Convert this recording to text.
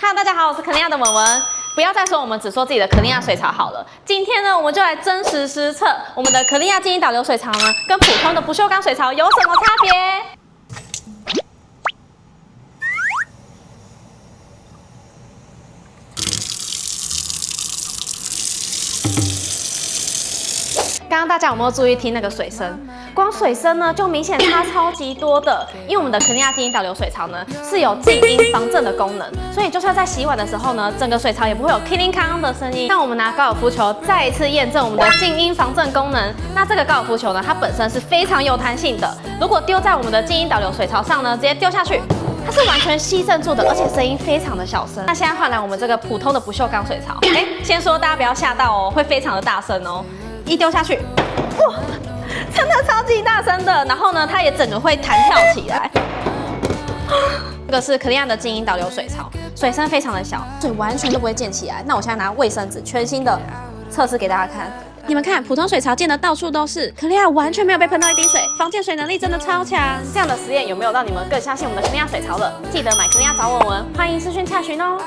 Hello， 大家好，我是肯尼亚的文文。不要再说我们只说自己的肯尼亚水槽好了。今天呢，我们就来真实实测我们的肯尼亚静音导流水槽呢，跟普通的不锈钢水槽有什么差别。刚刚大家有没有注意听那个水声？光水声呢，就明显差超级多的。因为我们的肯尼亚静音导流水槽呢，是有静音防震的功能，所以就算在洗碗的时候呢，整个水槽也不会有叮铃康的声音。那我们拿高尔夫球再一次验证我们的静音防震功能。那这个高尔夫球呢，它本身是非常有弹性的，如果丢在我们的静音导流水槽上呢，直接丢下去，它是完全吸震住的，而且声音非常的小声。那现在换来我们这个普通的不锈钢水槽，先说大家不要吓到哦，会非常的大声哦。一丢下去，哇，真的超级大声的。然后呢，它也整个会弹跳起来。这个是肯尼亚的静音导流水槽，水声非常的小，水完全都不会溅起来。那我现在拿卫生纸，全新的测试给大家看。你们看，普通水槽溅的到处都是，肯尼亚完全没有被喷到一滴水，防溅水能力真的超强。这样的实验有没有让你们更相信我们的肯尼亚水槽了？记得买肯尼亚找我们，欢迎私讯洽询哦。